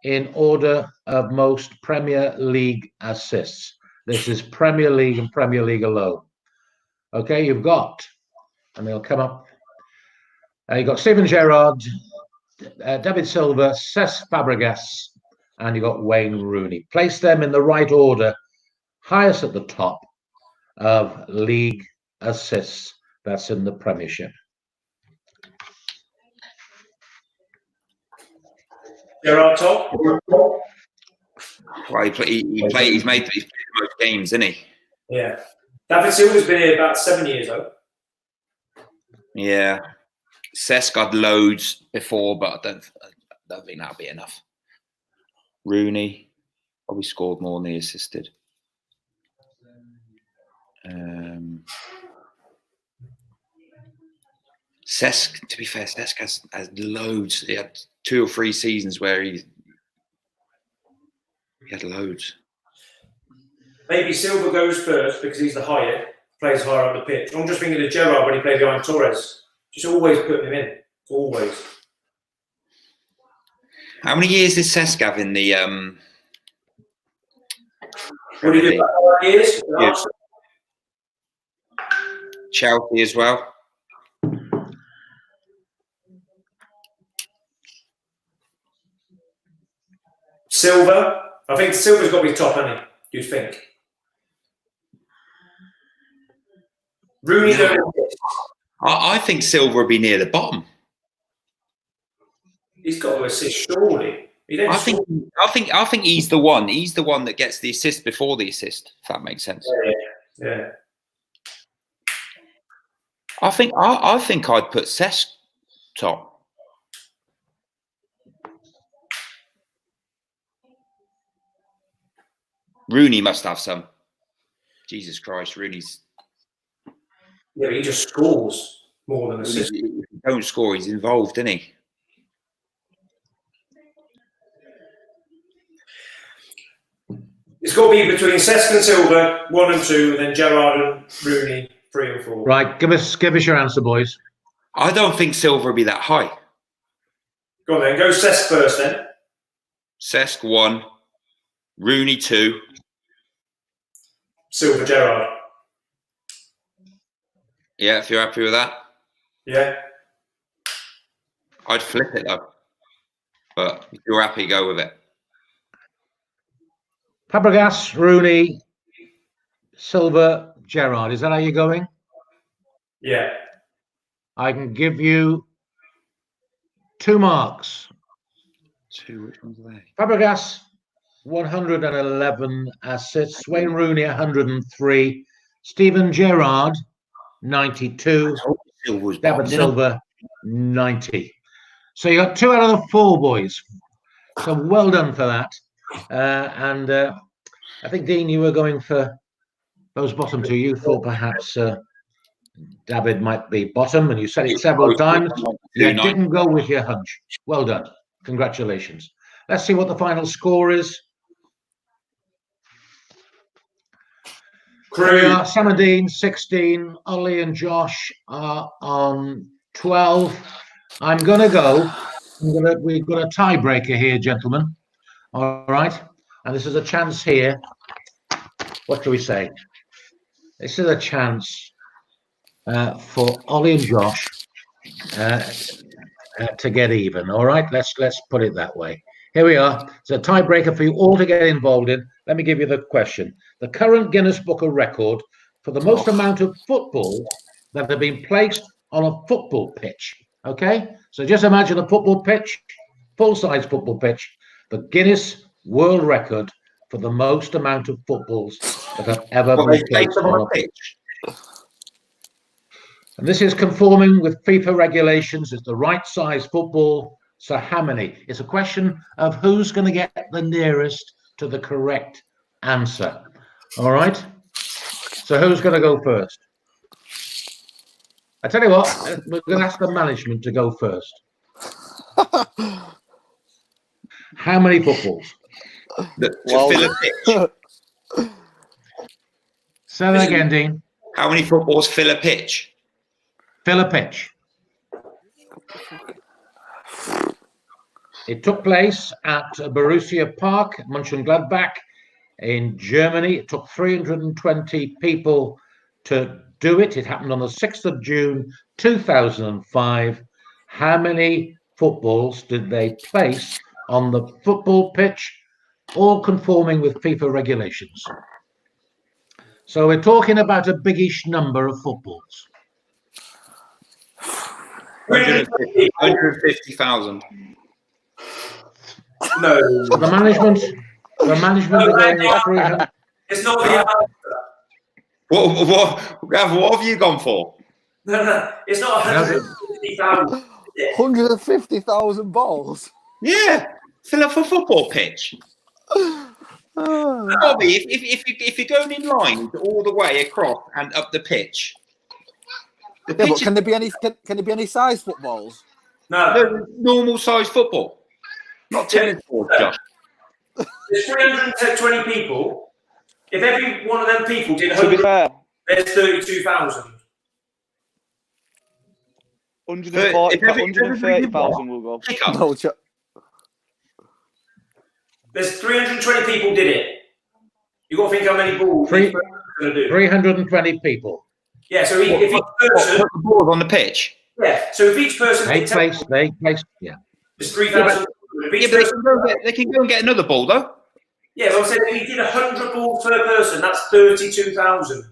in order of most Premier League assists. This is Premier League and Premier League alone. Okay, you've got, and they'll come up. You've got Steven Gerrard, David Silva, Cesc Fabregas, and you've got Wayne Rooney. Place them in the right order, highest at the top of league assists. That's in the Premiership. Gerrard top. Well, he's made most games, isn't he? Yeah. David Silva's been here about 7 years, though. Yeah. Cesc had loads before, but I don't think that'll be enough. Rooney probably scored more than he assisted. Cesc, to be fair, Cesc has loads. He had 2 or 3 seasons where he had loads. Maybe Silva goes first because he's the higher, plays higher up the pitch. I'm just thinking of Gerrard when he played behind Torres. Just always put him in. Always. How many years did Cesc have in the What did he do? 5 years? Yeah. Chelsea as well. Silva. I think Silva's got to be top, hasn't he? You'd think. Rooney. I think Silva would be near the bottom. He's got to assist, surely. I think he's the one. He's the one that gets the assist before the assist. If that makes sense. Yeah. I think I'd put Cesc top. Rooney must have some. Jesus Christ, Rooney's. Yeah, but he just scores more than assists. If he don't score, he's involved, isn't he? It's got to be between Cesc and Silva, 1 and 2, and then Gerrard and Rooney, 3 and 4. Right, give us your answer, boys. I don't think Silva will be that high. Go on then, go Cesc first then. Cesc 1, Rooney 2. Silva, Gerrard. Yeah, if you're happy with that. Yeah. I'd flip it though. But if you're happy, go with it. Fabregas, Rooney, Silva, Gerrard. Is that how you're going? Yeah. I can give you 2 marks. 2, which ones are they? Fabregas, 111 assists. Wayne Rooney, 103. Steven Gerrard, 92. David Silva, 90. So you got 2 out of the 4, boys. So well done for that. And I think, Dean, you were going for those bottom 2. You thought perhaps David might be bottom, and you said it several times. You didn't go with your hunch. Well done. Congratulations. Let's see what the final score is. Sam and Dean, 16. Ollie and Josh are on 12. I'm going to go. We've got a tiebreaker here, gentlemen. All right. And this is a chance here. What do we say? This is a chance for Ollie and Josh to get even. All right. Let's put it that way. Here we are. It's a tiebreaker for you all to get involved in. Let me give you the question. The current Guinness Book of Record for the most amount of football that have been placed on a football pitch. Okay? So just imagine a football pitch, full-size football pitch, the Guinness World Record for the most amount of footballs that have ever been placed on a pitch. And this is conforming with FIFA regulations. It's the right size football. So how many? It's a question of who's going to get the nearest to the correct answer. All right? So who's going to go first? I tell you what, we're going to ask the management to go first. How many footballs? To fill a pitch. Say that again, Dean. How many footballs fill a pitch? Fill a pitch. It took place at Borussia Park, Mönchengladbach in Germany. It took 320 people to do it. It happened on the 6th of June, 2005. How many footballs did they place on the football pitch, all conforming with FIFA regulations? So we're talking about a biggish number of footballs. 150,000. No. The management are going with 300. It's not the answer. What have you gone for? No. It's not 150,000. 150,000 balls? Yeah. Fill up a football pitch. Bobby, if you're going in line all the way across and up the pitch. But can there be any size footballs? No. Normal size football. Not tennis balls, Josh. There's 320 people. If every one of them people did To be 100, fair, there's 32,000. 130,000 will go. No, There's 320 people did it. You've got to think how many balls. 320 people. Yeah, so if each person... Put the ball on the pitch? Yeah, so if each person... They place, yeah. It's 3,000. Yeah, but they can go and get another ball, though. Yeah, well, I said if you did 100 balls per person, that's 32,000.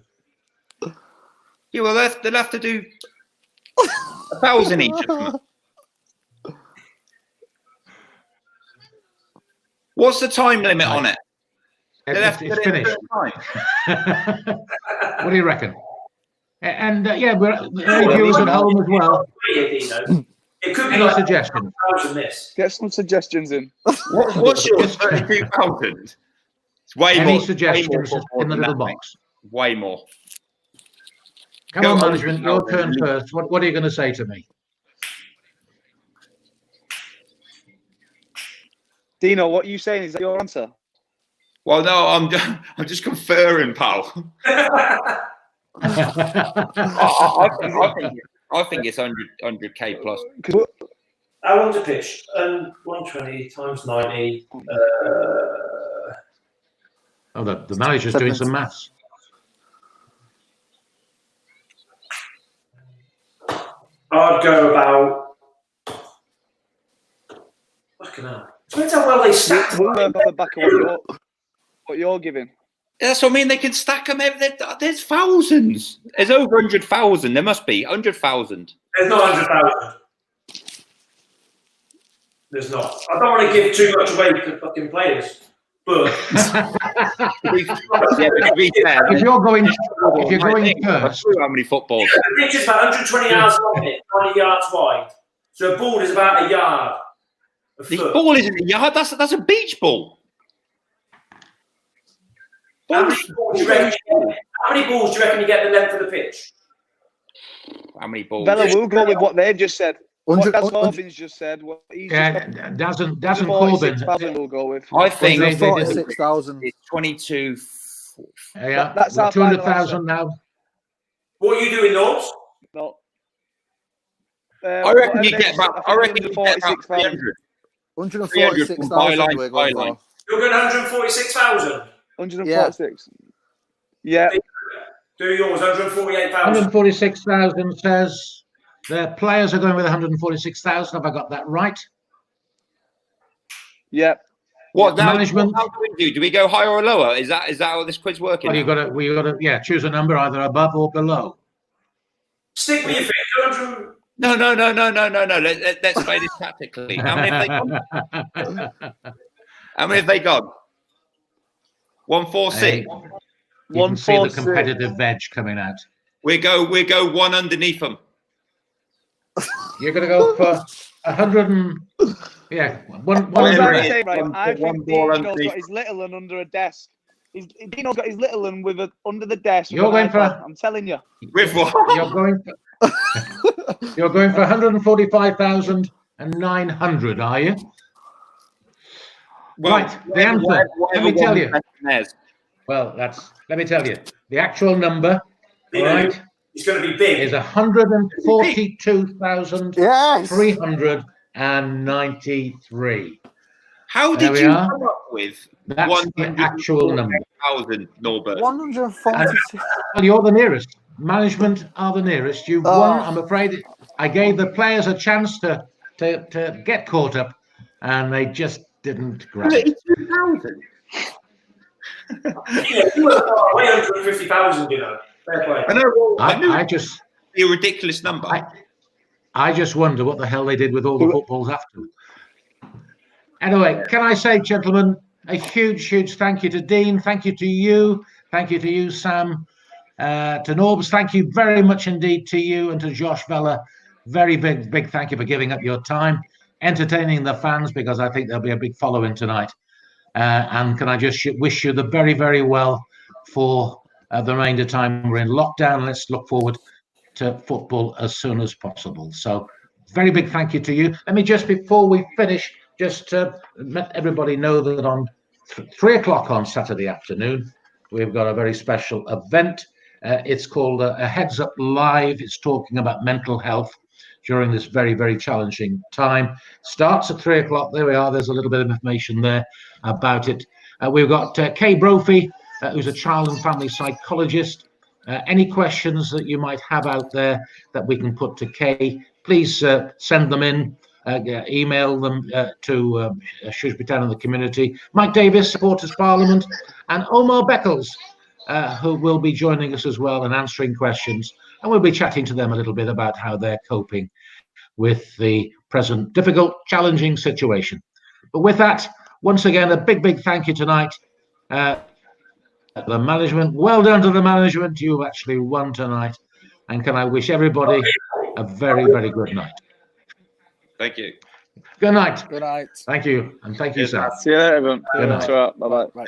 Yeah, well, they'll have to do 1,000 each of them. What's the time limit on it? It's finished. What do you reckon? And yeah, we're viewers at home as well. It could be Any like suggestions? Get some suggestions in. What's your 32,000? It's way Any more. suggestions in the little box? Way more. Come on, management, your turn first. What are you going to say to me? Dino, what are you saying? Is that your answer? Well, no, I'm just conferring, pal. I think it's 100k plus. How long's a pitch? 120 times 90. Oh, the manager's doing some maths. I'd go about. Fucking hell. Depends how well they stack. We'll work on the back of what you're giving. That's what I mean. They can stack them. There's thousands. There's over 100,000. There must be 100,000. There's not 100,000. There's not. I don't want to give too much away to fucking players, but if you're going first, how many footballs? The pitch is about 120 yards long, 90 yards wide. So a ball is about a yard. The ball isn't a yard. That's a beach ball. How many balls do you reckon you get the length of the pitch? How many balls? Vela, we'll go with what they've just said. What Corbyn's just said. What he's doesn't Corbyn will go with. I think 46,000. It's 22. Yeah, that's 200,000 now. What are you doing, Norbs? No. I reckon you get about. I reckon you get about 300. 146,000. You're going 146,000. 146. Yeah. Do yours 148,000. 146,000 says the players are going with 146,000. Have I got that right? Yeah. What now? Management? How do we do? Do we go higher or lower? Is that how this quiz working? Well, you got to choose a number either above or below. Stick with your finger. No. Let's play this tactically. How many have they got? How many have they got? 146. You can see the competitive edge coming out. We go one underneath them. You're going to go for 100 and one. I think Dino's got his little one under a desk. Dino's got his little one under the desk. You're going for. I'm telling you. With what? You're going for 145,900, are you? Well, right. The answer. Let me tell you. Well, let me tell you. The actual number, right? It's going to be big. Is 142,393. How did you come up with that's the actual number? 1,000, Norbert. 146. Well, you're the nearest. Management are the nearest. You've won. I'm afraid I gave the players a chance to get caught up, and they just didn't grab it. 2,000. You were way 150,000, you know. Fair play. I know. I just a ridiculous number. I just wonder what the hell they did with all the footballs after. Anyway, can I say, gentlemen, a huge thank you to Dean. Thank you to you. Thank you to you, Sam. To Norbs, thank you very much indeed to you, and to Josh Vela. Very big thank you for giving up your time, entertaining the fans, because I think there'll be a big following tonight. And can I just wish you the very well for the remainder time we're in lockdown. Let's look forward to football as soon as possible. So very big thank you to you. Let me just, before we finish, just let everybody know that on 3 o'clock on Saturday afternoon, we've got a very special event. It's called a Heads Up Live. It's talking about mental health during this very challenging time. Starts at 3 o'clock. There we are. There's a little bit of information there about it. We've got Kay Brophy, who's a child and family psychologist, Any questions that you might have out there that we can put to Kay, please send them in. Email them to Shrewsbury Town and the community. Mike Davis, Supporters Parliament, and Omar Beckles, who will be joining us as well and answering questions. And we'll be chatting to them a little bit about how they're coping with the present difficult, challenging situation. But with that, once again, a big thank you tonight. The management, well done to the management. You've actually won tonight. And can I wish everybody a very good night. Thank you. Good night. Good night. Thank you. And thank you, sir. See you later, everyone. Good night. Bye-bye.